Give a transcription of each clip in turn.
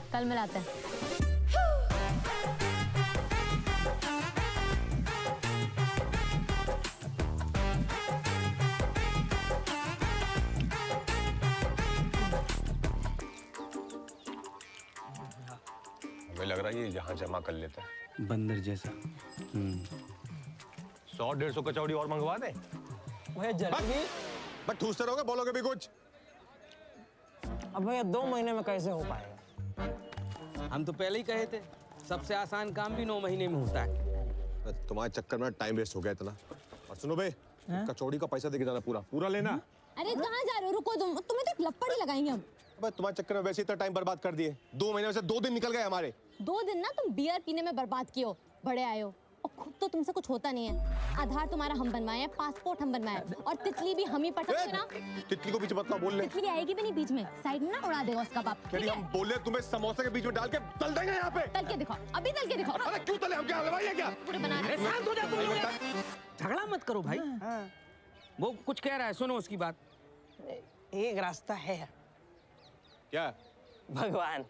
कल मिलाते हैं। हमें लग रहा है ये यहाँ जमा कर लेता है बंदर जैसा। 100-150 कचौड़ी और मंगवा दे। भैया जलेबी। बट ठूसते रहोगे, बोलोगे भी कुछ। अब भैया 2 महीने में कैसे हो पाएगा? हम तो पहले ही कहे थे, सबसे आसान काम भी 9 महीने में होता है। तुम्हारे चक्कर में टाइम वेस्ट हो गया इतना। और सुनो बे, कचौड़ी का पैसा देके जाना, पूरा पूरा लेना। अरे कहाँ जा रहे हो? रुको, तुम्हें तो एक लपड़ ही लगाएंगे हम। अबे तुम्हारे चक्कर में वैसे इतना टाइम बर्बाद कर दिए। 2 महीने में से 2 दिन निकल गए हमारे। 2 दिन ना तुम बियर पीने में बर्बाद किए हो, बड़े आए हो। और खुद तो तुमसे कुछ होता नहीं है। आधार तुम्हारा हम बनवाए हैं, पासपोर्ट हम बनवाए हैं, और तितली भी हम ही पटक ना। तितली को बीच मत ना बोल ले। तितली आएगी भी नहीं बीच में, साइड में ना उड़ा देगा उसका बाप। हम बोले तुम्हें समोसे के बीच में डाल के तल देंगे यहाँ पे। तल के दिखाओ, अभी तल के दिखाओ। अरे क्यों तले? हम क्या हलवाई है क्या? पूरे बना रहे। शांत हो जा तुम लोग। झगड़ा मत करो भाई। वो कुछ कह रहा है, सुनो उसकी बात। एक रास्ता है। क्या? भगवान।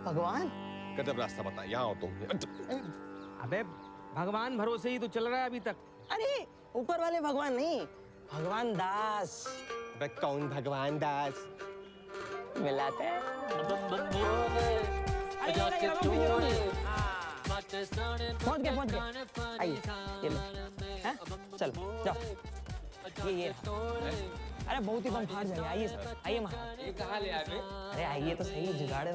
भगवान कहते रास्ता बता, यहाँ हो तुम। अबे भगवान भरोसे ही तो चल रहा है अभी तक। अरे ऊपर वाले भगवान नहीं, भगवान दास। अबे कौन भगवान दास? मिलाते हैं। पहुंच गए। आइए, ये लो। हैं? चलो जाओ। ये अरे बहुत ही बम फाड़ जाएगा। आइए सर, आइए महाराज। ये कहाँ ले आए? अरे आइए तो सही, जुगाड़ है।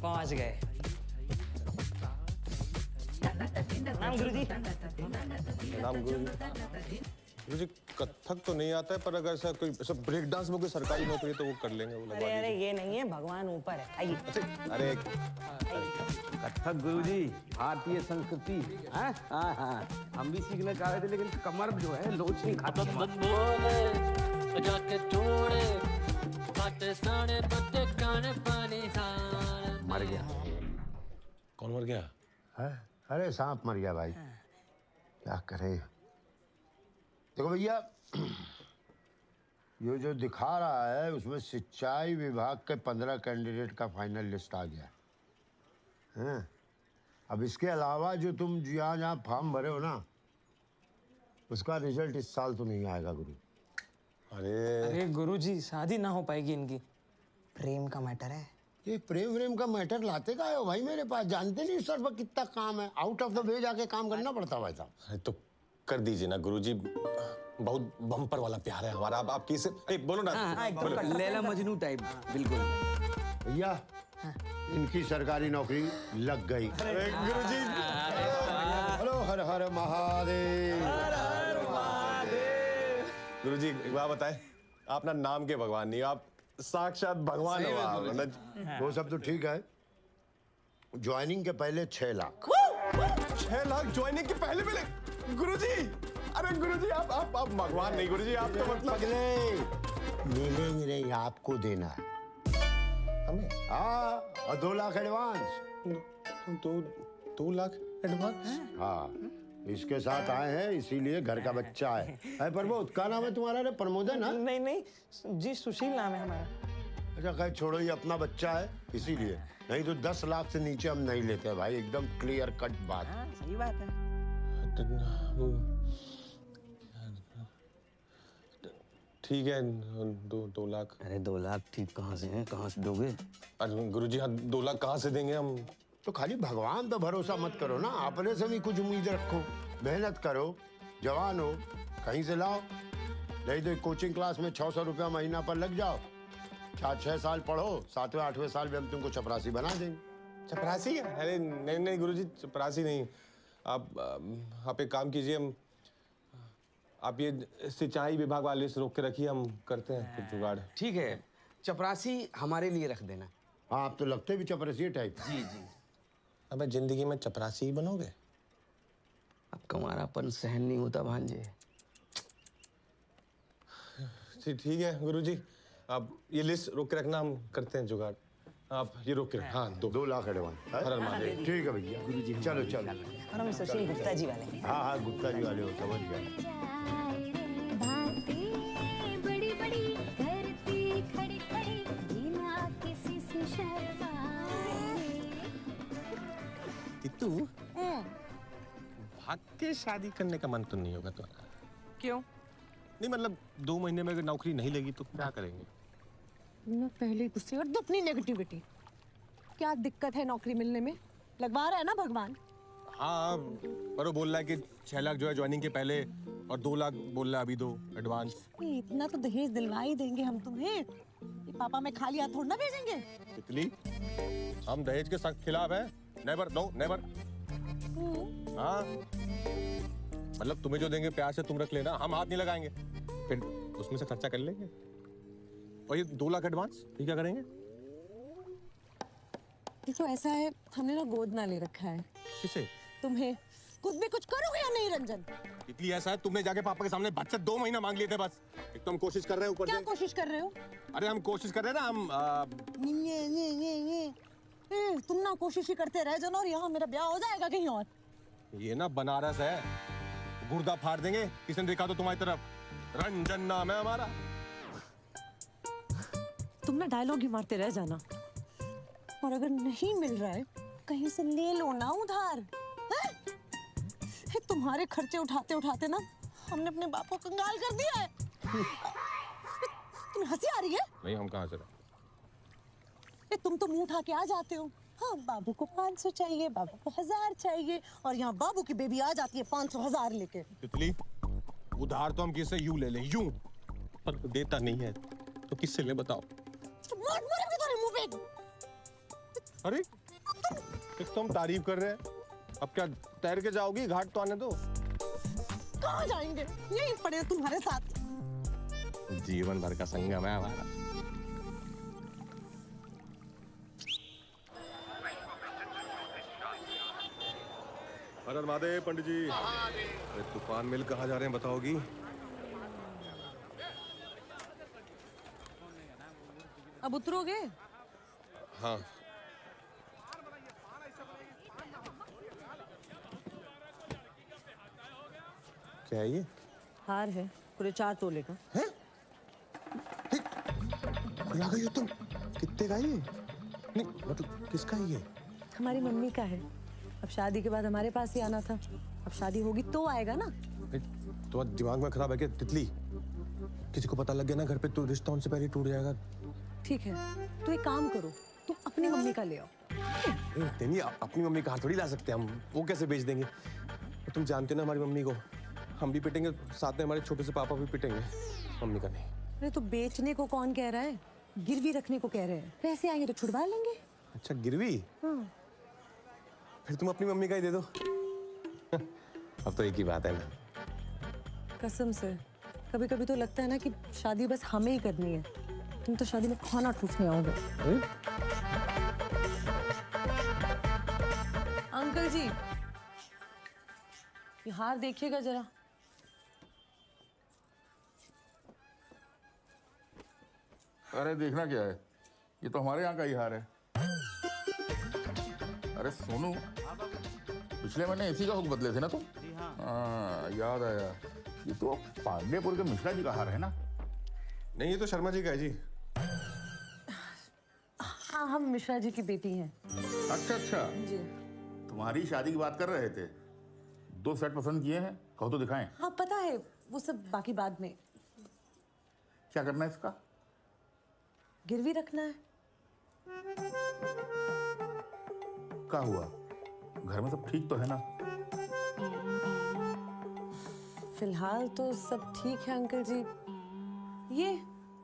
पहुंच गए। नाम गुरुजी। नाम गुरुजी कथक तो नहीं आता है, पर अगर ऐसा कोई ऐसा ब्रेक डांस में कोई सरकारी नौकरी तो वो कर लेंगे। वो लगवा अरे ये नहीं है, भगवान ऊपर है। आइए। अरे कथक गुरुजी, भारतीय संस्कृति। हाँ, हम भी सीखने का आए थे, लेकिन कमर जो है लोच नहीं खाता। मर गया। कौन मर गया? है? अरे सांप मर गया भाई। क्या करे? देखो भैया, ये जो दिखा रहा है उसमें सिंचाई विभाग के 15 कैंडिडेट का फाइनल लिस्ट आ गया है। अब इसके अलावा जो तुम जहाँ जहाँ फॉर्म भरे हो ना, उसका रिजल्ट इस साल तो नहीं आएगा गुरु। अरे गुरुजी, शादी ना हो पाएगी इनकी। प्रेम का मैटर है। ये प्रेम का मैटर लाते का हो भाई मेरे पास? जानते नहीं सर पर कितना काम है। आउट ऑफ द वे जाके काम करना पड़ता है भाई साहब। अरे तो कर दीजिए ना गुरुजी, बहुत बम्पर वाला प्यार है हमारा। आप किसे बोलो ना। लैला मजनू टाइप, बिल्कुल। भैया इनकी सरकारी नौकरी लग गई। गुरुजी हेलो, हर हर महादेव। गुरुजी एक बात बताए, आप ना नाम के भगवान नहीं, आप साक्षात भगवान हो आप। वो सब तो ठीक है। ज्वाइनिंग के पहले 6 लाख। 6 लाख ज्वाइनिंग के पहले पहले? गुरुजी, अरे गुरुजी आप भगवान नहीं गुरुजी, आप तो मतलब पगले मिलेंगे नहीं, आपको देना है हमें। हाँ, और 2 लाख एडवांस। 2 लाख एडवांस? हाँ, इसके साथ आए हैं इसीलिए घर का बच्चा है। प्रमोद, क्या नाम है तुम्हारा? रे प्रमोद है ना? नहीं जी, सुशील नाम है हमारा। अच्छा खैर छोड़ो, ये अपना बच्चा है इसीलिए। नहीं तो 10 लाख से नीचे हम नहीं लेते भाई, एकदम क्लियर कट बात। सही बात है। ठीक है, 2 लाख। अरे 2 लाख ठीक कहाँ से हैं? कहाँ से दोगे? अरे गुरुजी हाँ, 2 लाख कहाँ से देंगे हम? तो खाली भगवान तो भरोसा मत करो ना, अपने से भी कुछ उम्मीद रखो। मेहनत करो, जवान हो, कहीं से लाओ। नहीं तो कोचिंग क्लास में 600 रुपया महीना पर लग जाओ। 4-6 साल पढ़ो, 7वें 8वें साल में हम तुमको चपरासी बना देंगे। चपरासी? अरे नहीं गुरुजी, चपरासी नहीं। आप एक काम कीजिए, हम आप ये सिंचाई विभाग वाले से रोक के रखिए, हम करते हैं कुछ जुगाड़। ठीक है, चपरासी हमारे लिए रख देना। हाँ, आप तो लगते भी चपरासी टाइप। जी। अबे जिंदगी में चपरासी ही बनोगे? अब कमारापन सहन नहीं होता भांजे। ठीक है गुरुजी, आप ये लिस्ट रोक के रखना, हम करते हैं जुगाड़। आप ये रोक के रख। हाँ, 2 लाख एडवांस। हर हर महादेव। ठीक है भैया, गुरुजी चलो। और हम सुशील गुप्ता जी वाले। हाँ, गुप्ता जी वाले हो, समझ गया। बड़ी बड़ी तू भाग के शादी करने का मन तो नहीं होगा तुम्हारा? क्यों? नहीं मतलब 2 महीने में अगर नौकरी नहीं लगी तो क्या करेंगे? मैं पहले गुस्से और अपनी नेगेटिविटी। क्या दिक्कत है नौकरी मिलने में? लगवा रहा है ना भगवान। हाँ पर वो बोल रहा है कि 6 लाख जो है ज्वाइनिंग के पहले और 2 लाख बोल रहा है अभी दो एडवांस। ये इतना तो दहेज दिलवा ही देंगे हम तुम्हें। ये पापा में खाली हाथ थोड़ा ना भेजेंगे। तितली हम दहेज के सख्त खिलाफ है। Never know never. हाँ मतलब तुम्हें जो देंगे प्यार से तुम रख लेना, हम हाथ नहीं लगाएंगे, फिर उसमें से खर्चा कर लेंगे। और ये 2 लाख एडवांस ये क्या करेंगे? ये तो ऐसा है, हमने ना गोद ना ले रखा है। किसे? तुम्हें खुद भी कुछ करोगे या नहीं रंजन? इतनी ऐसा है तुमने जाके पापा के सामने बच्चे 2 महीना मांग लिए थे बस। एक तो हम कोशिश कर रहे हैं ऊपर क्या से। कोशिश कर रहे हो? अरे हम कोशिश कर रहे हैं ना हम तुम ना कोशिश ही करते रह जाना और यहाँ मेरा ब्याह हो जाएगा कहीं और। ये ना बनारस है, गुर्दा फाड़ देंगे किसी ने देखा तो तुम्हारी तरफ। रंजन नाम है हमारा। तुम ना डायलॉग ही मारते रह जाना। और अगर नहीं मिल रहा है कहीं से ले लो ना उधार। हैं? तुम्हारे खर्चे उठाते उठाते ना हमने अपने बाप को कंगाल कर दिया है। तुम्हें हंसी आ रही है? नहीं हम कहाँ से रहे? तुम तो मुंह उठा के आ जाते हो। हाँ बाबू को 500 चाहिए, बाबू को 1000 चाहिए, और यहाँ बाबू की बेबी आ जाती है 500,000 लेके। तितली उधार तो हम किससे यूं ले लें यूं, पर देता नहीं है तो किससे ले बताओ? मार मारेंगे तुम्हारे मुंह पे। अरे एक तो हम तारीफ कर रहे हैं, अब क्या तैर के जाओगी? घाट तो आने दो। कहाँ जाएंगे? यहीं पड़े तुम्हारे साथ। जीवन भर का संगम है हमारा। हर महादेव पंडित जी। अरे तूफान मिल कहाँ जा रहे हैं बताओगी? अब उतरोगे? हाँ क्या है ये? हार है पूरे 4 तोले का। हैं? आ गई हो तुम। कितने का ये? नहीं मतलब किसका है ये? हमारी मम्मी का है। अब शादी के बाद हमारे पास ही आना था। अब शादी होगी तो आएगा ना। तो दिमाग में खराब है क्या तितली? किसी को पता लग गया ना घर पे तो रिश्ता उनसे पहले टूट जाएगा। ठीक है तो एक काम करो, तुम अपनी मम्मी का ले आओ। नहीं अपनी मम्मी का हाथ थोड़ी ला सकते हम, वो कैसे बेच देंगे? तुम जानते हो ना हमारी मम्मी को, हम भी पिटेंगे साथ में हमारे छोटे से पापा भी पिटेंगे, मम्मी का नहीं। अरे तो बेचने को कौन कह रहा है? गिरवी रखने को कह रहे हैं। पैसे आएंगे तो छुड़वा लेंगे। अच्छा गिरवी? हाँ। फिर तुम अपनी मम्मी का ही दे दो। अब तो एक ही बात है ना। कसम से कभी कभी तो लगता है ना कि शादी बस हमें ही करनी है। तुम तो शादी में खाना ठूसने आओगे। अंकल जी ये हार देखिएगा जरा। अरे देखना क्या है, ये तो हमारे यहाँ का ही हार है। अरे सोनू, पिछले महीने इसी का हुक बदले थे ना तुम? हाँ याद आया, ये तो पांडेपुर के मिश्रा जी का हार है ना? नहीं ये तो शर्मा जी का है जी। हाँ हम मिश्रा जी की बेटी हैं। अच्छा अच्छा, जी तुम्हारी शादी की बात कर रहे थे। 2 सेट पसंद किए हैं, कहो तो दिखाएं। हाँ पता है, वो सब बाकी बाद में। क्या करना है इसका? गिरवी रखना है। क्या हुआ, घर में सब ठीक तो है ना? फिलहाल तो सब ठीक है अंकल जी। ये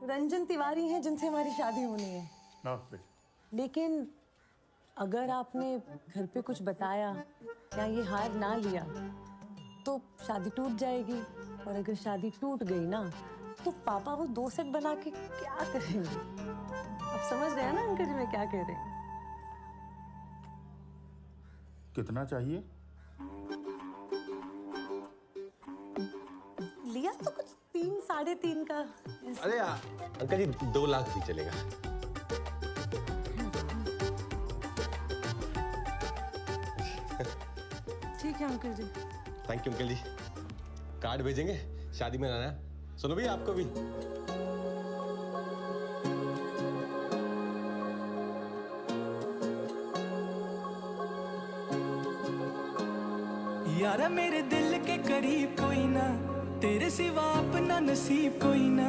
रंजन तिवारी हैं जिनसे हमारी शादी होनी है। नमस्ते। लेकिन अगर आपने घर पे कुछ बताया या ये हार ना लिया तो शादी टूट जाएगी, और अगर शादी टूट गई ना तो पापा वो 2 सेट बना के क्या करेंगे? आप समझ रहे हैं ना अंकल जी मैं क्या कह रहे हैं? कितना चाहिए? लिया तो कुछ 3 साढ़े 3 का। अरे अंकल जी 2 लाख भी चलेगा। ठीक है uncle ji. Thank you uncle ji. Card भेजेंगे शादी में आना। सुनो भी आपको भी। यारा मेरे दिल के करीब कोई ना, तेरे सिवा अपना नसीब कोई ना,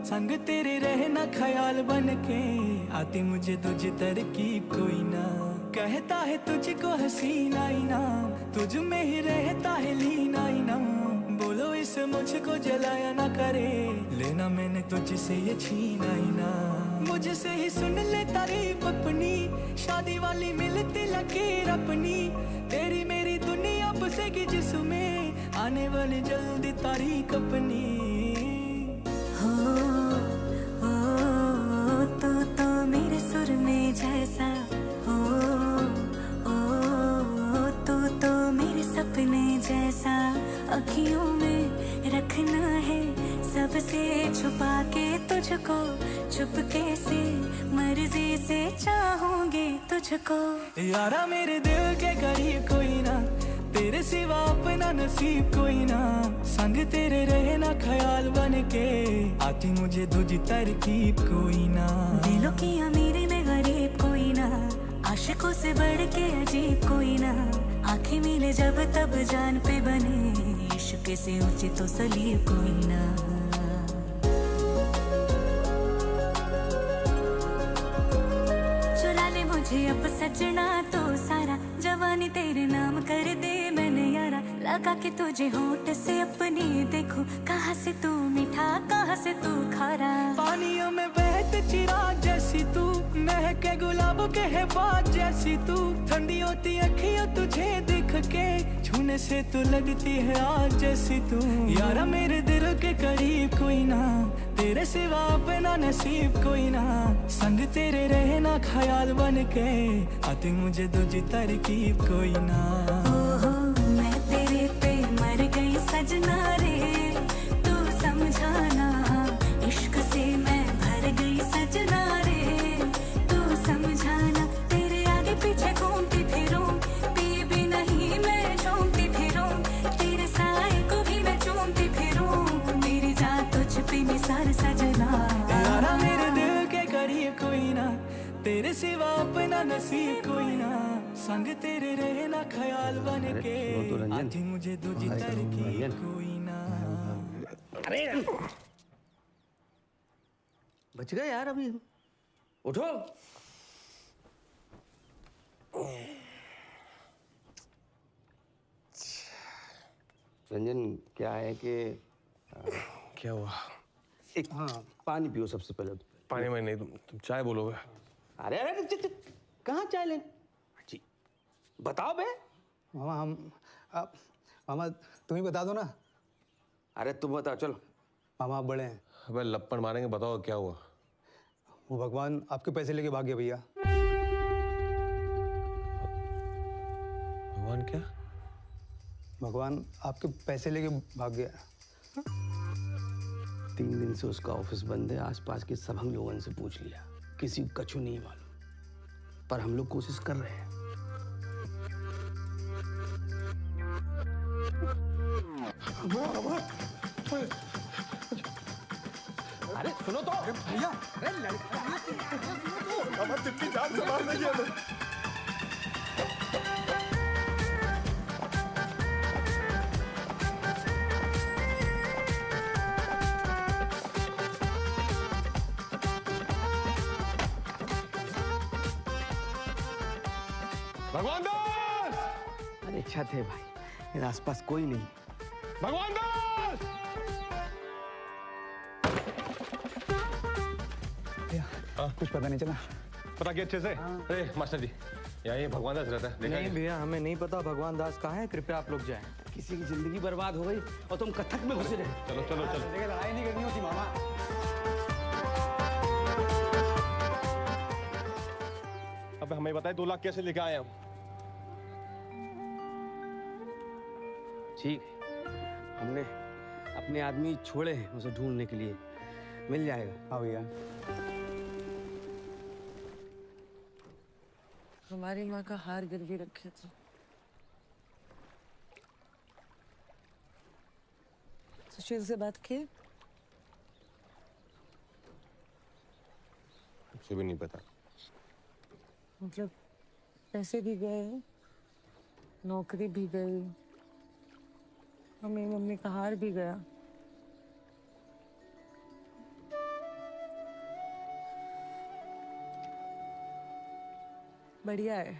संग तेरे रहना ख्याल बन के, आती मुझे तुझ तरकीब कोई ना, कहता है तुझको हसीना इनाम, तुझ में ही रहता है लीना इनाम, बोलो इस मुझको जलाया ना करे, लेना मैंने तुझसे ये छीना ही ना, मुझसे ही सुन ले तारीफ अपनी, शादी वाली मिलती लकीर अपनी, तेरी मेरी दुनिया बसेगी जिसमें, आने वाली जल्दी तारीख अपनी। तो मेरे सुर में जैसा हो, तो मेरे सपने जैसा, अखियों में रखना है सबसे छुपा के तुझको, चुपके से मर्जी से चाहूंगी तुझको। यारा मेरे दिल के करीब कोई ना, तेरे सिवा अपना नसीब कोई ना, संग तेरे रहना ख्याल बन के, आती मुझे तुझ तरकीब कोई ना, दिलों की अमीरी में गरीब कोई ना, आशिकों से बढ़ के अजीब कोई ना, आंखें मिले जब तब जान पे बने, इश्क से ऊंची तो सलीब कोई ना। चुरा ले मुझे अब सजना तो सारा, जवानी तेरे नाम कर दे मैंने यारा, लगा के तुझे होंठ से अपनी देखूं, कहाँ से तू मीठा कहाँ से तू खारा, पानियों में बहते चिराग जैसी तू, महके गुलाब के है बात जैसी तू, ठंडी होती अखियां तुझे दिख के, छूने से तू लगती है आग जैसी तू, यारा मेरे दिल के करीब कोई ना, तेरे सिवा अपना नसीब कोई ना, संग तेरे रहना ख्याल बन के, आती मुझे तुझी तरकीब कोई ना। ओहो मैं तेरे पे मर गई सजना रे, तू समझाना, इश्क से मैं भर गई सजना रे, तू समझाना, तेरे आगे पीछे घूमती फिरूं, पी भी नहीं मैं झूमती फिरूं, तेरे साए को भी मैं चूमती फिरूं, मेरी जान तुझ पे निसार सजना। यारा मेरे दिल के करीब कोई ना, तेरे सिवा अपना नसीब कोई ना, संग तेरे रहना ख्याल बन के, आती मुझे तुझी तरकीब कोई ना। अरे बच गए यार, अभी उठो। रंजन क्या है कि क्या हुआ? एक पानी पियो सबसे पहले। पानी में नहीं, तुम चाय बोलोगे? अरे अरे कहाँ चाय ले? जी बताओ बे। मामा मामा तुम ही बता दो ना। अरे तुम बताओ चलो। मामा आप बड़े हैं। अबे लपड़ मारेंगे, बताओ क्या हुआ? वो भगवान आपके पैसे लेके भाग गया भैया। भगवान क्या? भगवान आपके पैसे लेके भाग गया। 3 दिन से उसका ऑफिस बंद है। आसपास के सब हम लोगों से पूछ लिया, किसी को कछु नहीं मालूम, पर हम लोग कोशिश कर रहे हैं। अरे सुनो तो भैया, अरे तितली जान से मार नहीं है। भगवान दास! अरे छत है भाई, मेरे आसपास कोई नहीं। भगवान दास! भैया कुछ पता नहीं चला? पता क्या अच्छे से? अरे मास्टर जी, यहाँ ये भगवान दास रहता है, देखा नहीं भैया, हमें नहीं पता भगवान दास कहाँ है। कृपया आप लोग जाएं। किसी की जिंदगी बर्बाद हो गई और तुम कथक में घुसे रहे। चलो चलो चलो। देखिए लड़ाई नहीं करनी होती मामा। अब हमें बताए 2 लाख कैसे लेके आए हम? ठीक है, हमने अपने आदमी छोड़े हैं उसे ढूंढने के लिए, मिल जाएगा। हाँ भैया। हमारी माँ का हार गिरवी रखे थे। सुशील से बात की? मुझे भी नहीं पता। मतलब पैसे भी गए, नौकरी भी गई, और मेरी मम्मी का हार भी गया। बढ़िया है,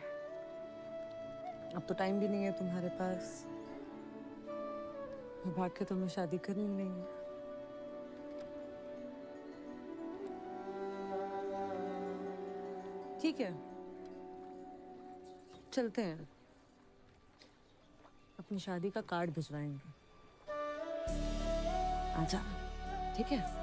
अब तो टाइम भी नहीं है तुम्हारे पास। भाग के तुम्हें शादी करनी नहीं है। ठीक है, चलते हैं, अपनी शादी का कार्ड भिजवाएंगे। आजा, ठीक है?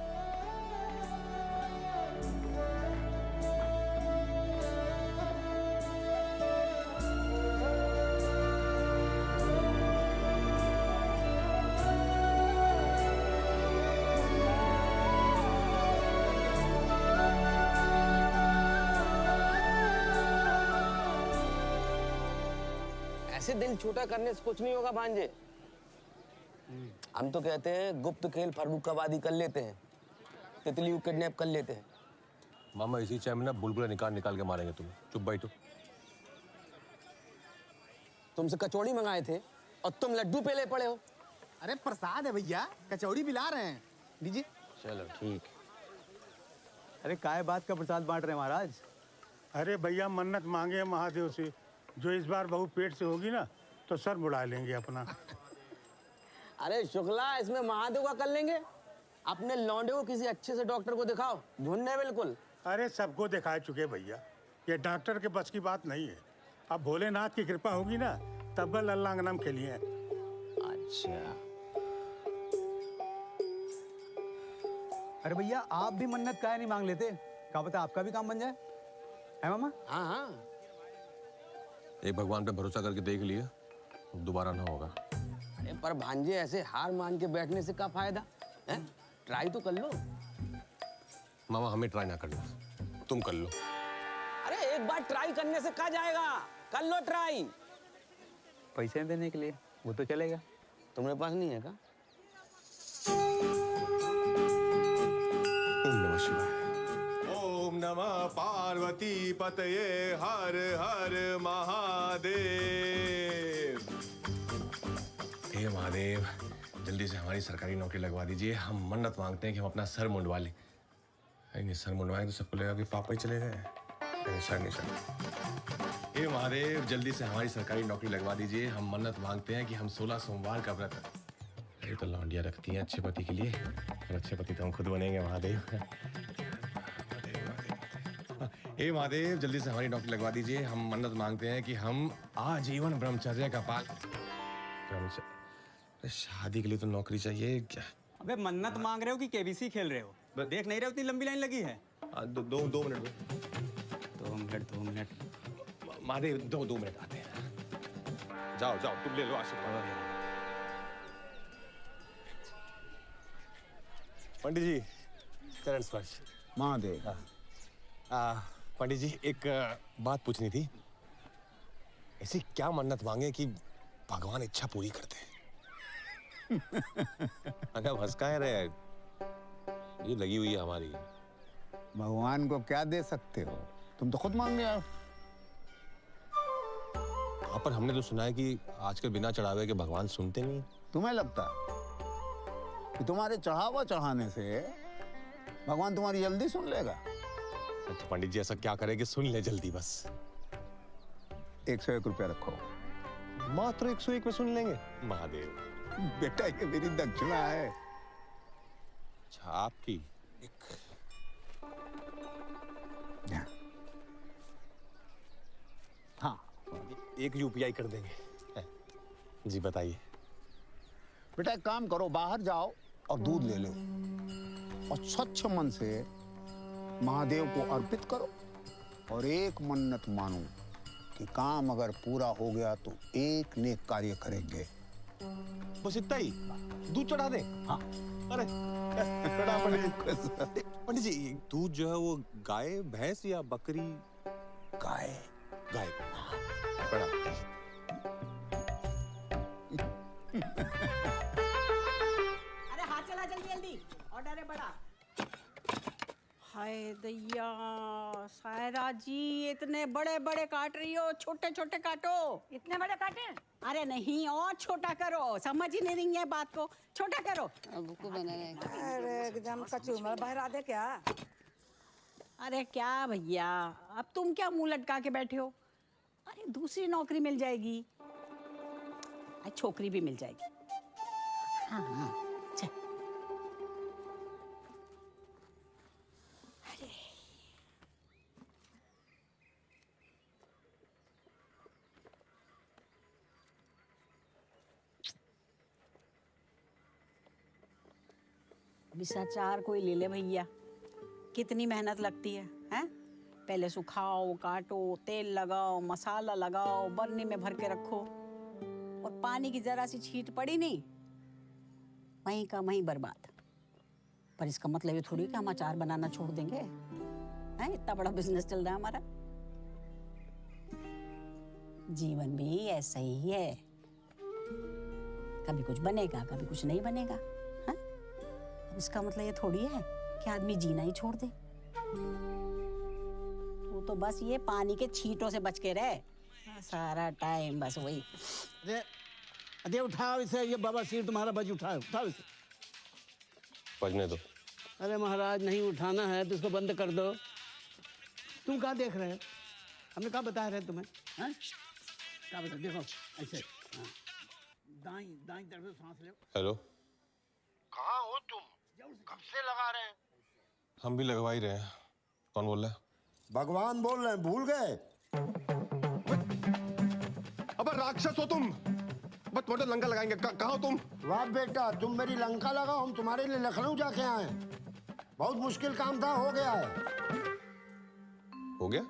ऐसे दिल छोटा करने से कुछ नहीं होगा भांजे। हम तो कहते हैं गुप्त खेल फर्रुखाबादी कर लेते हैं, तितली को किडनैप कर लेते हैं। मामा इसी चाय में ना बुलबुला निकाल निकाल के मारेंगे तुम्हें। चुप बैठो। तुमसे कचौड़ी मंगाए थे और तुम लड्डू पे ले पड़े हो। अरे प्रसाद है भैया, कचौड़ी भी ला रहे हैं, लीजिए। चलो ठीक। अरे काय बात का प्रसाद बांट रहे हैं महाराज? अरे भैया मन्नत मांगे महादेव से, जो इस बार बहू पेट से होगी ना तो सर बुला लेंगे अपना। अरे शुक्ला, इसमें महादेव का कर लेंगे। अपने लौंडे को किसी अच्छे से डॉक्टर को दिखाओ, झुन्ने बिल्कुल। अरे सबको दिखा चुके भैया, ये डॉक्टर के बस की बात नहीं है। अब भोलेनाथ की कृपा होगी ना तब लल्ला का नाम खेलिए। अच्छा, अरे भैया आप भी मन्नत काय नहीं मांग लेते? क्या पता आपका भी काम बन जाए, है मामा? हाँ हाँ, एक भगवान पे भरोसा करके देख लिया, दोबारा ना होगा। अरे पर भांजे ऐसे हार मान के बैठने से क्या फायदा है? ट्राई तो कर लो। मामा हमें ट्राई ना करना, तुम कर लो। अरे एक बार ट्राई करने से क्या जाएगा, कर लो ट्राई। पैसे देने के लिए वो तो चलेगा। तुम्हारे पास नहीं है क्या? ओम नमः शिवाय। ओम नमः पार्वती पतये हर हर महादेव। हे महादेव, जल्दी से हमारी सरकारी नौकरी लगवा दीजिए। हम मन्नत मांगते हैं कि हम अपना सर मुंडवा लें। नहीं, सर मुंडवाएं तो सबको लगेगा कि पापा ही चले गए। नहीं, सर नहीं सर। हे महादेव, जल्दी से हमारी सरकारी नौकरी लगवा दीजिए। हम मन्नत मांगते हैं कि हम 16 सोमवार का व्रत। ये तो लौंडिया रखती हैं अच्छे पति के लिए, और अच्छे पति तो हम खुद बनेंगे। महादेव हे महादेव, जल्दी से हमारी नौकरी लगवा दीजिए। हम मन्नत मांगते हैं कि हम आजीवन ब्रह्मचर्य का शादी के लिए तो नौकरी चाहिए क्या? अबे मन्नत मांग रहे हो कि केबीसी खेल रहे हो? देख नहीं रहे हो इतनी लंबी लाइन लगी है? दो मिनट। 2 मिनट। महादेव दो मिनट आते हैं। जाओ तुम ले लो आशीर्वाद। पंडित जी, चरण स्पर्श। महादेव। पंडित जी, एक बात पूछनी थी। ऐसी क्या मन्नत मांगे कि भगवान इच्छा पूरी करते हैं? अगर भसकाए रहे, ये लगी हुई है हमारी। भगवान को क्या दे सकते हो, तुम तो खुद मांग ले आओ। हाँ, पर हमने तो सुना है कि आजकल बिना चढ़ावे के भगवान सुनते नहीं। तुम्हें लगता कि तुम्हारे चढ़ावा चढ़ाने से भगवान तुम्हारी जल्दी सुन लेगा? तो पंडित जी ऐसा क्या करे कि सुन ले जल्दी बस। 101 रुपया रखो। मात्र 101 में सुन लेंगे? महादेव बेटा, ये मेरी दक्षिणा है। अच्छा, आपकी हाँ, एक UPI कर देंगे। जी बताइए। बेटा एक काम करो, बाहर जाओ और दूध ले लो और स्वच्छ मन से महादेव को अर्पित करो और एक मन्नत मानो कि काम अगर पूरा हो गया तो एक नेक कार्य करेंगे। बस इतना ही? दूध चढ़ा दे? हाँ। अरे पंडित जी, दूध जो है वो गाय, भैंस या बकरी? गाय। बड़ा। अरे हाथ चला जल्दी, ऑर्डर है बड़ा। हाय दैया, सायरा जी इतने बड़े बड़े काट रही हो, छोटे छोटे काटो। इतने बड़े काटे? अरे नहीं, और छोटा करो, समझ ही नहीं रही है बात को, छोटा करो। अरे एकदम कचूमर बहरा दे क्या? अरे क्या भैया, अब तुम क्या मुंह लटका के बैठे हो? अरे दूसरी नौकरी मिल जाएगी, अरे छोकरी भी मिल जाएगी। हाँ हाँ चल। अरे विषाचार कोई ले ले भैया, कितनी मेहनत लगती है, हैं? पहले सुखाओ, काटो, तेल लगाओ, मसाला लगाओ, बर्नी में भर के रखो, और पानी की जरा सी छींट पड़ी नहीं, वहीं का वहीं बर्बाद। पर इसका मतलब ये थोड़ी कि हम अचार बनाना छोड़ देंगे, हैं? इतना बड़ा बिजनेस चल रहा है हमारा। जीवन भी ऐसा ही है, कभी कुछ बनेगा, कभी कुछ नहीं बनेगा, हैं? अब इसका मतलब ये थोड़ी है कि आदमी जीना ही छोड़ दे। तू तो बस ये पानी के छींटों से बच के रहे, सारा टाइम बस वही। अरे उठाओ इसे, ये बाबा सिर तुम्हारा बज उठाओ, उठाओ इसे। बजने दो। अरे महाराज नहीं उठाना है तो इसको बंद कर दो। तुम कहाँ देख रहे हो? हमने कहाँ बताया रहे तुम्हें? हैं? क्या बता, देखो ऐसे, हाँ। दाईं दाईं तरफ से सांस लो। हेलो, कहाँ हो तुम? कब से लगा रहे हैं? हम भी लगवा ही रहे हैं। कौन बोल रहा है? भगवान बोल रहे हैं, भूल गए? अबे राक्षस हो तुम, बस तुम्हारे लंका लगाएंगे। कहाँ हो तुम? वाह बेटा, तुम मेरी लंका लगाओ, हम तुम्हारे लिए लखनऊ जाके आए। बहुत मुश्किल काम था, हो गया है। हो गया?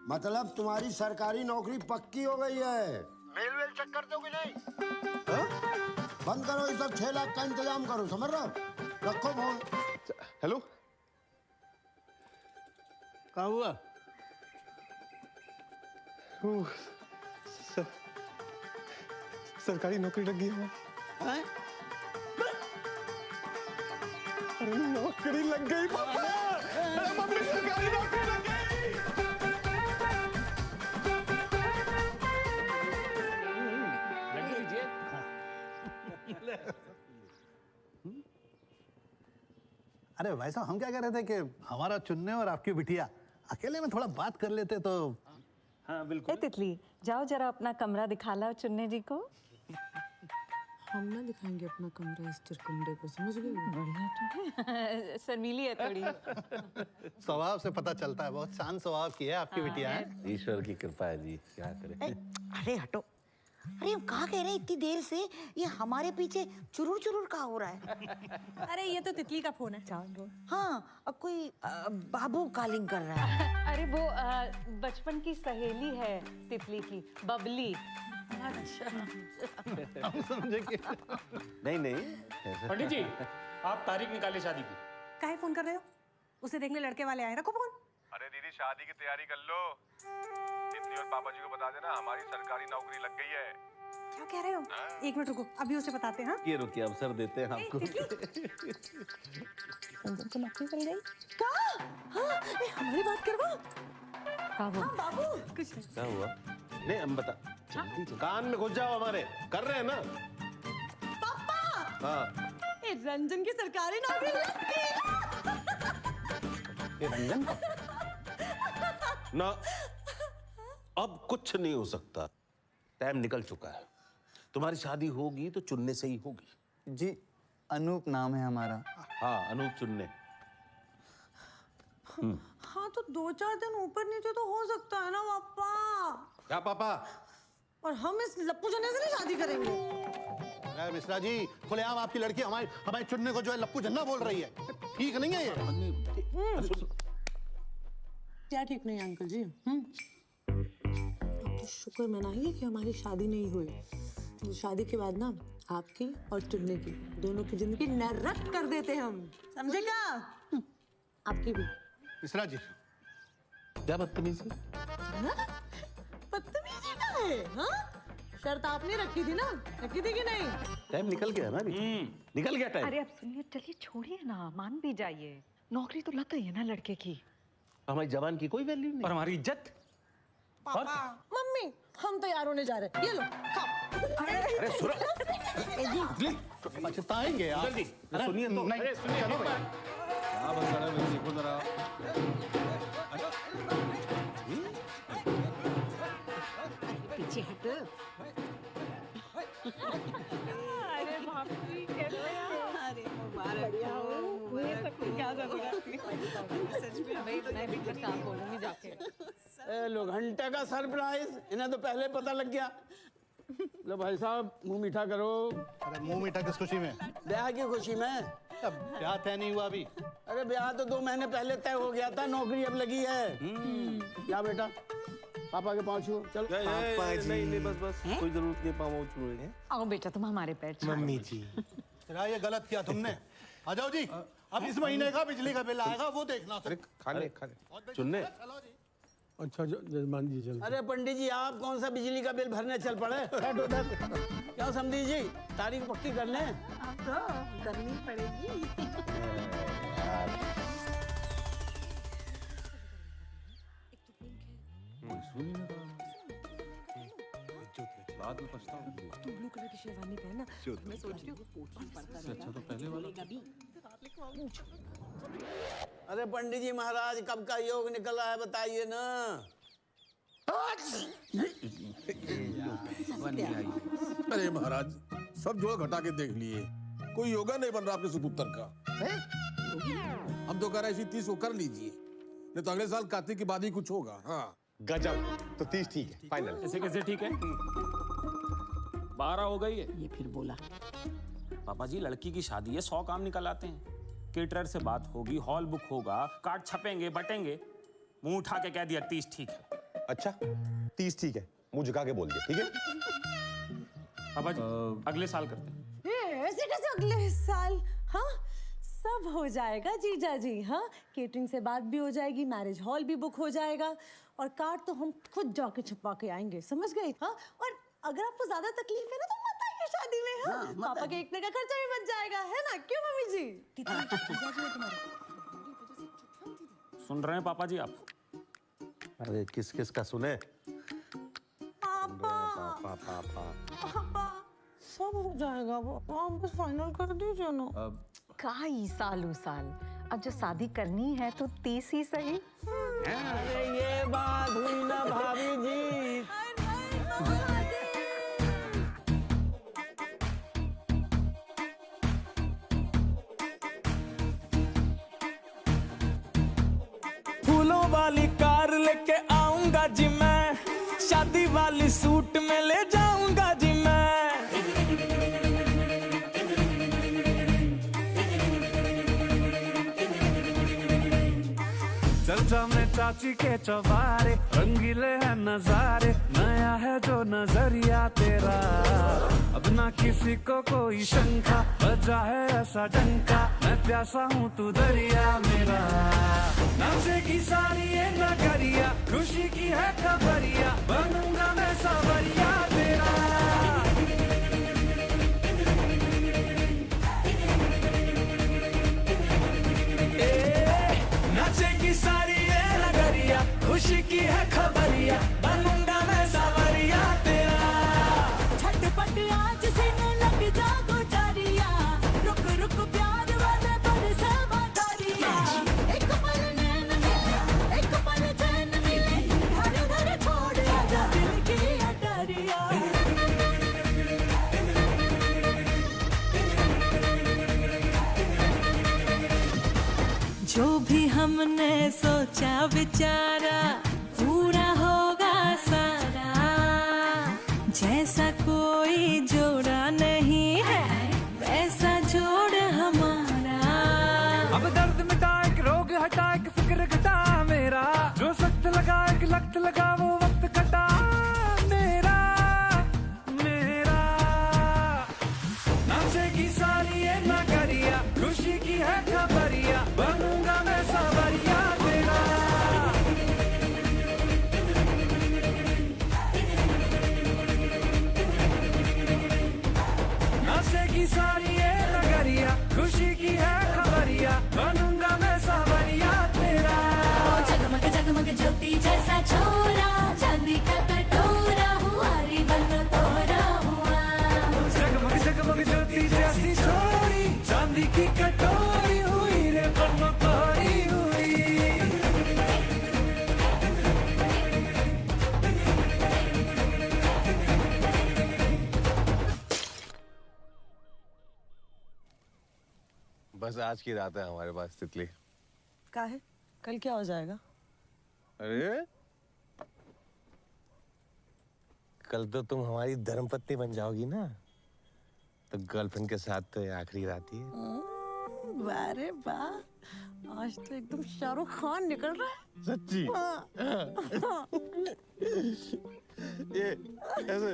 मतलब तुम्हारी सरकारी नौकरी पक्की हो गई है। मेल वेल चेक कर दोगे नहीं? बंद करो ये सब, 6 लाख का इंतजाम करो, समझ रहे हो? रखो फोन। हेलो, क्या हुआ? सरकारी नौकरी लग गई है। हैं? अरे नौकरी लग गई पापा। अरे मम्मी, सरकारी नौकरी लग गई। अरे भाई साहब, हम क्या कह रहे थे कि हमारा चुन्ने और आपकी बिटिया अकेले में थोड़ा बात कर लेते तो। हाँ बिल्कुल। तितली, जाओ जरा अपना कमरा दिखा लाओ चुन्ने जी को। हम ना दिखाएंगे अपना कमरा इस चिरकुंडे को, समझ गई? बढ़िया तो शर्मीली है थोड़ी। स्वभाव से पता चलता है, बहुत शांत स्वभाव की है आपकी बिटिया है। ईश्वर की कृपा है जी, क्या करे। अरे हटो, अरे हम कहाँ कह रहे हैं इतनी देर से, ये हमारे पीछे चुरुर चुरुर कहाँ हो रहा है? अरे ये तो तितली का फोन है। हाँ, अब कोई बाबू कॉलिंग कर रहा है। अरे वो बचपन की सहेली है तितली की, बबली। अच्छा। हम समझे कि नहीं नहीं। पंडित जी, आप तारीख निकाले शादी की। काहे फोन कर रहे हो? उसे देखने लड़के वाले आए, रखो फोन। अरे दीदी, शादी की तैयारी कर लो। तितली और पापा जी को बता देना हमारी सरकारी नौकरी लग गई है। क्या कह रहे हो? एक मिनट रुको, अभी उसे बताते हैं। ये रुकिए, अवसर देते हैं आपको। संजन को नौकरी मिल गई। हाँ, हमारी बात करवा। हाँ बाबू, कुछ क्या हुआ? नहीं हम बता, कान में घुस जाओ हमारे, कर रहे हैं ना। पापा, हाँ, रंजन की सरकारी नौकरी लग गई। ये रंजन ना, अब कुछ नहीं हो सकता, टाइम निकल चुका है। तुम्हारी शादी होगी तो चुन्ने से ही होगी। जी, अनूप नाम है हमारा। हाँ, अनूप चुन्ने। हाँ तो 2-4 दिन ऊपर नीचे तो हो सकता है ना पापा। क्या पापा? और हम इस लप्पू जने से नहीं शादी करेंगे। अरे मिश्रा जी, खुलेआम आपकी लड़की हमारे चुन्ने को जो है लप्पू जन्ना बोल रही है। ठीक नहीं है ये। क्या ठीक नहीं अंकल जी? तो शुक्र मनाइए कि हमारी शादी नहीं हुई। शादी के बाद ना आपकी और चुन्ने की दोनों की जिंदगी नरक कर देते हम, समझे क्या? आपकी भी। मिश्रा जी, क्या बदतमीजी? बदतमीजी का है? हाँ, शर्त आपने रखी थी ना, रखी थी कि नहीं? टाइम निकल गया ना, निकल गया टाइम। अरे अब सुनिए, चलिए छोड़िए ना, मान भी जाइए, नौकरी तो लग गई है ना लड़के की। हमारी जवान की कोई वैल्यू नहीं। और हमारी इज्जत? पापा मम्मी हम तो यार होने जा रहे हैं, ये लो खाओ। अरे सुनो, पछताएंगे आप। अरे सुनिए तो, नहीं चलो भाई। हाँ बस अरे मेरी देखो जरा। पीछे हट। अरे बाप रे कैसे अरे मुबारक हो, ये सब क्या सच में भाई मैं भी कुछ काम बोलूंगी जाके। ए लो घंटे का सरप्राइज, इन्हें तो पहले पता लग गया। लो भाई साहब मुंह मीठा करो। अरे मुंह मीठा किस खुशी में? ब्याह की खुशी में। अब ब्याह तय नहीं हुआ अभी। अरे ब्याह तो 2 महीने पहले तय हो गया था, नौकरी अब लगी है। क्या बेटा पापा के पाँव छुओ, चलो। पापा जी नहीं बस कोई जरूरत नहीं पाँव छूने। आओ बेटा तुम हमारे पैर छुओ। मम्मी जी तेरा ये गलत किया तुमने। आ जाओ जी, अब इस महीने का बिजली का बिल आएगा वो देखना। अरे खाने चुनने। अच्छा जजमान जी चल। अरे पंडित जी आप कौन सा बिजली का बिल भरने चल पड़े? क्या समझी जी, तारीख पक्की कर लें। अब तो करनी पड़ेगी। बाद में पछताऊं। तू ब्लू कलर की शेरवानी पहन ना, मैं सोच रही हूँ अच्छा तो पहले वाला। अरे पंडित जी महाराज कब का योग निकला है बताइए ना। अरे महाराज सब जोड़ घटा के देख लिए, कोई योगा नहीं बन रहा आपके सुपुत्र का। हम तो कह रहे हैं 30 को कर लीजिए, नहीं तो अगले साल कार्तिक के बाद ही कुछ होगा। हाँ गजब, तो 30 ठीक है, फाइनल। ऐसे कैसे ठीक है? 12 हो गई है। ये फिर बोला पापा जी लड़की की शादी है, 100 काम निकल आते हैं। केटरर से बात होगी, हॉल बुक होगा, कार्ड छपेंगे बटेंगे। मुंह उठा के कह दिया 30 ठीक है। अच्छा 30 ठीक है, मुंह झुका के बोल दिया, ठीक है। पापा जी अगले साल करते हैं। ऐसे कैसे अगले साल? हाँ सब हो जाएगा जीजा जी। हाँ केटरिंग से बात भी हो जाएगी, मैरिज हॉल भी बुक हो जाएगा और कार्ड तो हम खुद जाके छुपा के आएंगे, समझ गए? हाँ और अगर आपको ज्यादा तकलीफ है ना तो मत आइए शादी में। हाँ पापा के 1 दिन का खर्चा भी बच जाएगा, है ना? क्यों मम्मी जी? सुन रहे हैं पापा जी आप? अरे किस किस का सुने? पापा पापा सब हो जाएगा, वो आप बस फाइनल कर दीजिए ना। काई साल अब जो शादी करनी है तो 30 ही सही। अरे ये बात हुई ना भाभी जी। फूलों वाली कार लेके आऊंगा जी मैं, शादी वाली सूट में ले जाऊंगा जी मैं। चल जा मैं चाची के चौबारे, रंगीले हैं नजारे, नया है जो नजरिया तेरा। अब ना किसी को कोई शंका, बजा है ऐसा डंका, मैं प्यासा हूँ तू दरिया मेरा। नाचेगी सारी ये नगरिया, खुशी की है खबरिया, बनूंगा मैं सावरिया तेरा। नाचेगी सारी ये नगरिया, खुशी की है खबरिया, बनूंगा मैं सावरिया तेरा। झटपट आज से न लग जा गुजारिया, रुक रुक प्यार वाले बरसे बादरिया। एक पल नैन मिले, एक पल चैन मिले, घर घर छोड़ आजा दिल की अटारिया। जो भी हमने सोचा विचारा पूरा होगा सारा, जैसा कोई जोड़ा नहीं है वैसा जोड़ हमारा। अब दर्द मिटा एक रोग हटा एक फिक्र घटा मेरा, जो सख्त लगा एक लख्त लगा वो वक्त कटा मेरा मेरा। नाचेगी सारी ये नगरिया, खुशी की है खबरिया, बनूंगा मैं सावरिया तेरा। नाचेगी सारी ये नगरिया, खुशी की है खबरिया, बनूंगा मैं सावरिया तेरा। बस आज की रात है हमारे पास तितली। क्या है? कल क्या हो जाएगा? अरे कल तो तुम हमारी धर्मपत्नी बन जाओगी ना, तो गर्लफ्रेंड के साथ तो ये आखिरी रात ही है। वाह रे वाह, आज तो एकदम शाहरुख खान निकल रहा है। सच्ची? ये ऐसे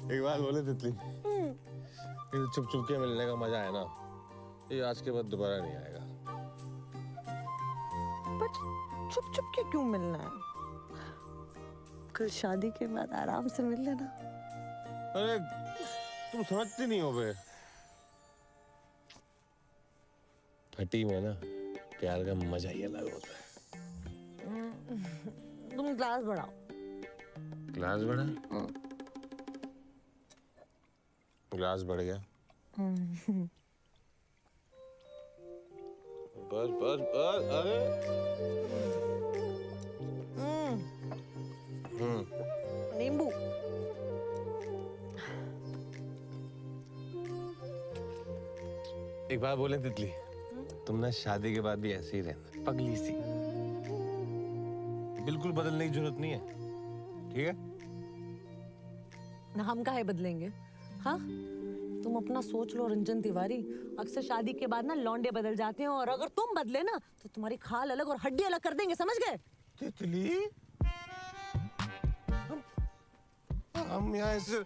एक बात बोले तितली, ये चुप चुप के मिलने का मजा है ना, ये आज के बाद दोबारा नहीं आएगा। पर चुप चुप के क्यों मिलना है? कल शादी के बाद आराम से मिल लेना। अरे तुम समझती नहीं हो बे, फटी में ना प्यार का मजा ही अलग होता है। तुम ग्लास बढ़ाओ। ग्लास बढ़ा? ग्लास बढ़ गया। बस बस बस। अरे नींबू। एक बात बोले तितली, तुम ना शादी के बाद भी ऐसे ही रहना, पगली सी, बिल्कुल बदलने की जरूरत नहीं है, ठीक है? ना हम काहे बदलेंगे? हाँ, तुम अपना सोच लो रंजन तिवारी, अक्सर शादी के बाद ना लौंडे बदल जाते हैं, और अगर तुम बदले ना तो तुम्हारी खाल अलग और हड्डी अलग कर देंगे, समझ गए? तितली, हम यहाँ ऐसे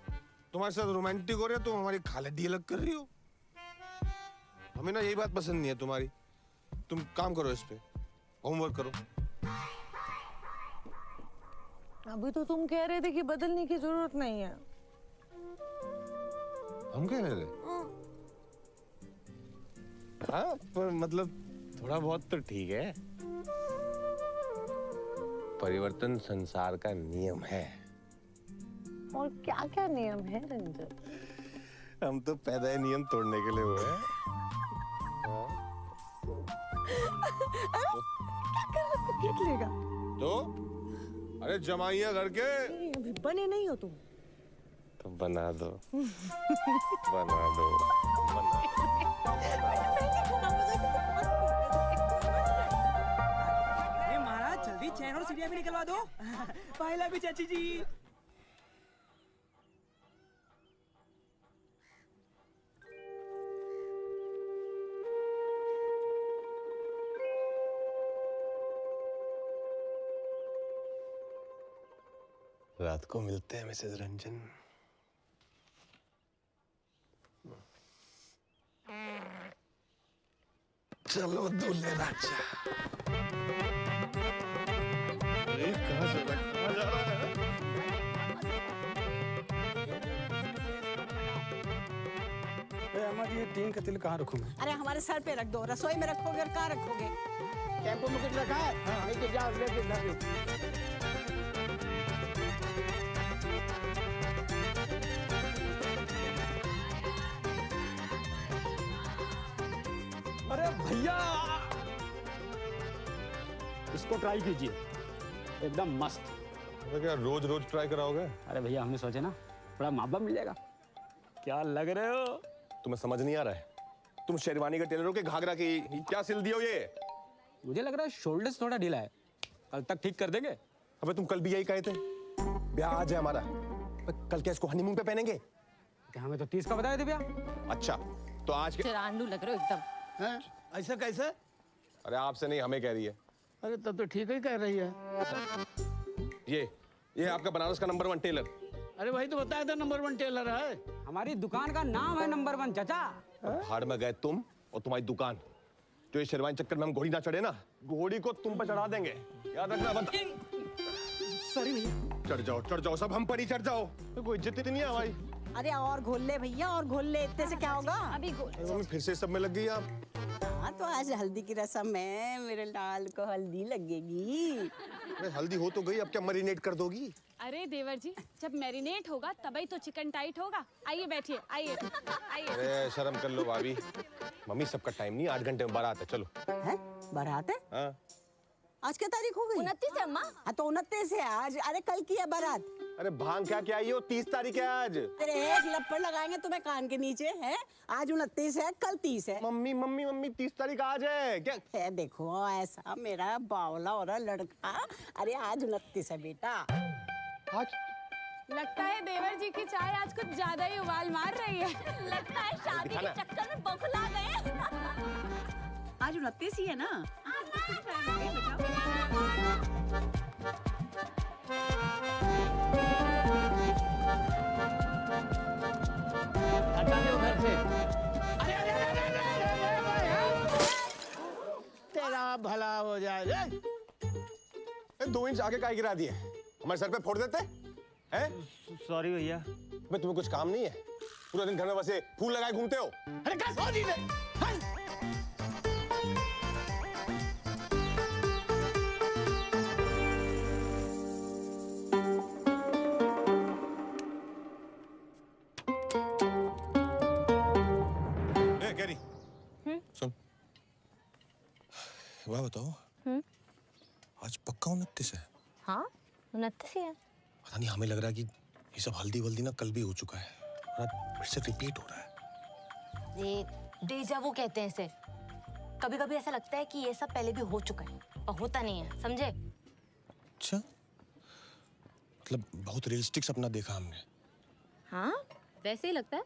तुम्हारे साथ रोमांटिक हो रहे हैं, तुम हमारी खाल हड्डी अलग कर रही हो। हमें ना यही बात पसंद नहीं है तुम्हारी। तुम काम करो इस पे, होमवर्क करो। अभी तो तुम कह रहे थे कि बदलने की जरूरत नहीं है। हम कह रहे थे? हाँ, पर मतलब थोड़ा बहुत तो ठीक है। परिवर्तन संसार का नियम है। और क्या क्या नियम है रंजन? हम तो पैदा ही नियम तोड़ने के लिए हुए हैं। क्या कर रहे हो? क्या लेगा? तो अरे जमाइया घर के अभी बने नहीं हो तुम। तो बना दो। बना दो। अरे महाराज जल्दी चैन और सीढ़ियां भी निकलवा दो। पहला भी चाची जी। रात को मिलते हैं मिसेस रंजन। चलो दूल्हे राजा। अरे कहाँ से कहाँ जा रहा है? ये 3 कतिल कहाँ रखूं मैं? अरे हमारे सर पे रख दो, रसोई में रखोगे और कहाँ रखोगे? टेम्पो में कुछ रखा है? हाँ, लेके जाओ, लेके जाओ। अरे भैया, इसको ट्राई कीजिए, एकदम मस्त। तो क्या रोज रोज ट्राई कराओगे? अरे भैया, हमने सोचे ना थोड़ा मापा मिल जाएगा। क्या लग रहे हो? तुम्हें समझ नहीं आ रहा है? तुम शेरवानी के टेलर हो के घाघरा की क्या सिल दियो ये? मुझे लग रहा है शोल्डर्स थोड़ा ढीला है, कल तक ठीक कर देंगे। अबे तुम कल भी यही कहे थे, ब्याह आज है हमारा, कल क्या इसको हनीमून पे पहनेंगे? क्या हमें तो 30 का बताए थे भैया। अच्छा, तो आज के चिरांडू लग रहे हो एकदम। हैं? ऐसा कैसे? अरे आपसे नहीं, हमें कह रही है। अरे तब तो ठीक ही कह रही है। ये आपका बनारस का नंबर 1 टेलर। अरे वही तो बताया था, नंबर 1 टेलर है। हमारी दुकान का नाम है नंबर 1 चाचा। भाड़ में गए तुम और तुम्हारी दुकान। जो ये शेरवानी चक्कर में हम घोड़ी ना चढ़े ना, घोड़ी को तुम पर चढ़ा देंगे, याद रखना। बता सॉरी भैया। चढ़ जाओ, सब हम पर ही चढ़ जाओ, कोई इज्जत ही नहीं है हमारी। अरे और घोल ले भैया, और घोल ले, इतने से क्या होगा? अभी घोल। फिर से सब में लग गई आप। हाँ, तो आज हल्दी की रस्म है, मेरे लाल को हल्दी लगेगी। अरे हल्दी हो तो गई, अब क्या मरीनेट कर दोगी? अरे देवर जी, जब मैरिनेट होगा तभी तो चिकन टाइट होगा। आइए बैठिए, आइए आइए। अरे शर्म कर लो भाभी, मम्मी सबका टाइम नहीं, 8 घंटे में बारात है, चलो। है? बारात है? हाँ। आज क्या तारीख हो गई? 29 है अम्मा। हाँ तो 29 है आज। अरे कल की है बारात। अरे भांग क्या क्या हो, 30 तारीख है आज। तेरे एक लपड़ लगाएंगे तुम्हें कान के नीचे है। आज 29 है, कल 30 है। मम्मी मम्मी मम्मी 30 तारीख आज है क्या? है देखो ऐसा मेरा बावला हो रहा लड़का। अरे आज 29 है बेटा। आज लगता है देवर जी की चाय आज कुछ ज्यादा ही उबाल मार रही है। लगता है शादी के चक्कर में बौखला गए। आज 29 ही है ना? हटा दो घर से। अरे अरे अरे अरे अरे अरे अरे, तेरा भला हो जाए। 2 इंच आगे काय गिरा दिए, हमारे सर पे फोड़ देते हैं? सॉरी भैया। मैं तुम्हें कुछ काम नहीं है? पूरा दिन घर में बसे फूल लगाए घूमते हो। अरे क्या सो जी ने? कैरी सुन, वह बताओ आज पक्का 29 है? हाँ 29 ही है। पता नहीं, हमें लग रहा है कि ये सब हल्दी वल्दी ना कल भी हो चुका है और फिर से रिपीट हो रहा है। ये डेजा वो कहते हैं इसे। कभी कभी ऐसा लगता है कि ये सब पहले भी हो चुका है पर होता नहीं है, समझे? अच्छा, मतलब बहुत रियलिस्टिक सपना देखा हमने। हाँ वैसे ही लगता है।